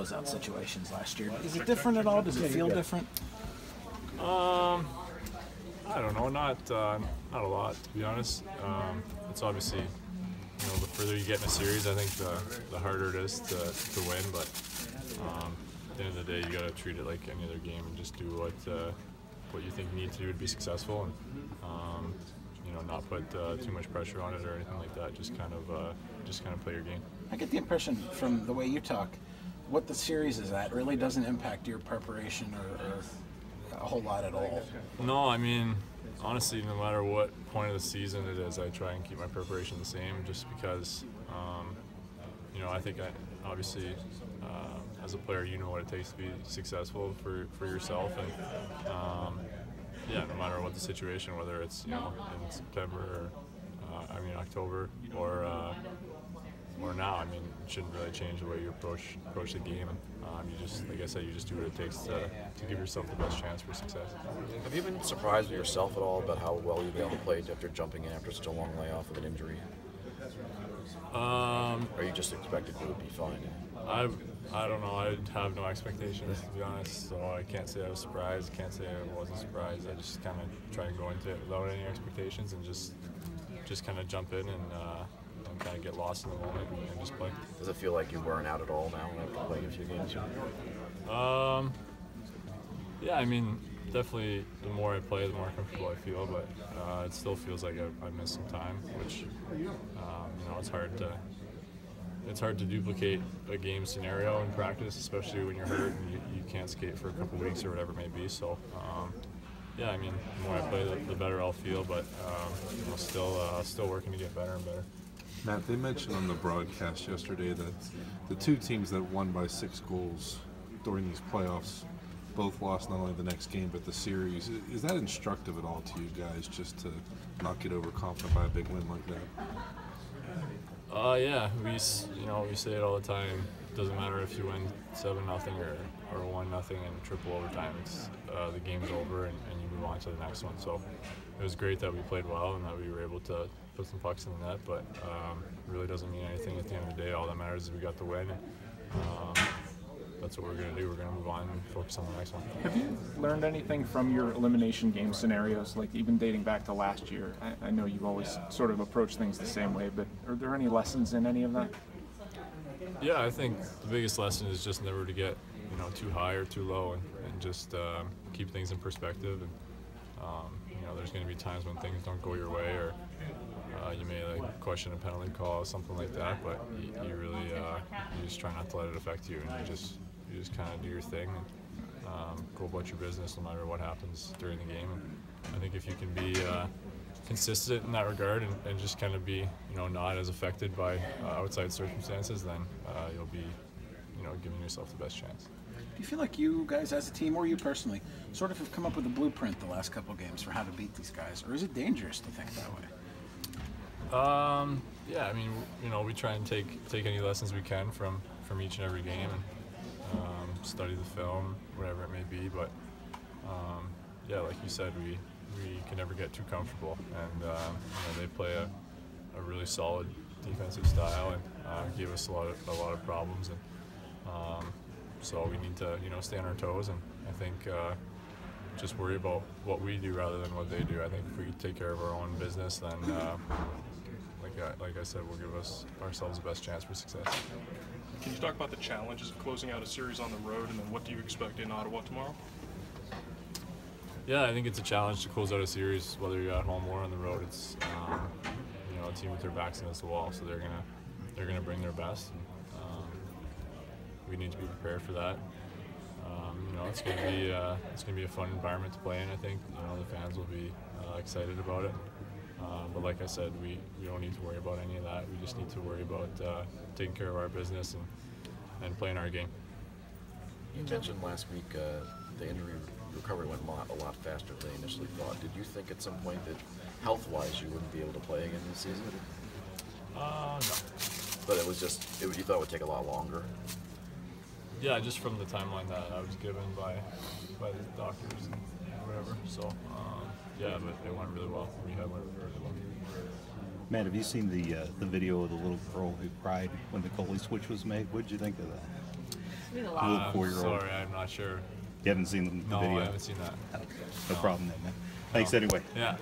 closeout situations last year. Is it different at all? Does it feel different? I don't know, not a lot, to be honest. It's obviously, the further you get in a series, I think the harder it is to win. But at the end of the day, you got to treat it like any other game and just do what you think you need to do to be successful, and not put too much pressure on it or anything like that. Just kind of play your game. I get the impression from the way you talk, what the series is at really doesn't impact your preparation or a whole lot at all. No, I mean, honestly, no matter what point of the season it is, I try and keep my preparation the same, just because, I think obviously, as a player, you know what it takes to be successful for yourself, and no matter what the situation, whether it's in September or October or now, it shouldn't really change the way you approach the game. You just, like I said, you just do what it takes to give yourself the best chance for success. Have you been surprised with yourself at all about how well you've been able to play after jumping in after such a long layoff of an injury? Or you just expected it would be fine? I don't know. I have no expectations, to be honest, so I can't say I was surprised. Can't say I wasn't surprised. I just kind of try and go into it without any expectations and just kind of jump in and kind of get lost in the moment and just play. Does it feel like you weren't out at all now after playing a few games? Yeah, definitely the more I play, the more comfortable I feel, but it still feels like I missed some time, which, it's hard to duplicate a game scenario in practice, especially when you're hurt and you can't skate for a couple weeks or whatever it may be. So, the more I play, the better I'll feel, but still working to get better and better. Matt, they mentioned on the broadcast yesterday that the two teams that won by 6 goals during these playoffs both lost not only the next game but the series. Is that instructive at all to you guys, just to not get overconfident by a big win like that? Yeah, we say it all the time. It doesn't matter if you win 7-0 or 1-0 in triple overtime. It's the game's over and you move on to the next one. So it was great that we played well and that we were able to put some pucks in the net, but it really doesn't mean anything at the end of the day. All that matters is we got the win. That's what we're going to do. We're going to move on and focus on the next one. Have you learned anything from your elimination game scenarios, like even dating back to last year? I know you always sort of approach things the same way, but are there any lessons in any of that? Yeah, I think the biggest lesson is just never to get too high or too low, and just keep things in perspective. And there's going to be times when things don't go your way, or you may question a penalty call or something like that, but you really you just try not to let it affect you, and you just kind of do your thing and go about your business no matter what happens during the game. And I think if you can be consistent in that regard and just kind of be not as affected by outside circumstances, then you'll be giving yourself the best chance. Do you feel like you guys as a team, or you personally, sort of have come up with a blueprint the last couple games for how to beat these guys, or is it dangerous to think that way? Yeah, we try and take any lessons we can from each and every game, and study the film, whatever it may be. But like you said, we can never get too comfortable, and they play a really solid defensive style and gave us a lot of problems, and so we need to stay on our toes, and I think just worry about what we do rather than what they do. I think if we take care of our own business, then like I said, we'll give ourselves the best chance for success. Can you talk about the challenges of closing out a series on the road, and then what do you expect in Ottawa tomorrow? Yeah, I think it's a challenge to close out a series, whether you're at home or on the road. It's a team with their backs against the wall, so they're gonna bring their best. And, we need to be prepared for that. It's gonna be a fun environment to play in. I think the fans will be excited about it. But like I said, we don't need to worry about any of that. We just need to worry about taking care of our business and playing our game. You mentioned last week the injury recovery went a lot faster than they initially thought. Did you think at some point that health-wise you wouldn't be able to play again this season? No. But it was you thought it would take a lot longer? Yeah, just from the timeline that I was given by the doctors and whatever. So, but it went really well. Rehab went really well. Matt, have you seen the video of the little girl who cried when the goalie switch was made? What did you think of that? little I'm 4-year-old? sorry, I'm not sure. You haven't seen the No, video? I haven't seen that. No problem then, man. Thanks anyway. Yeah.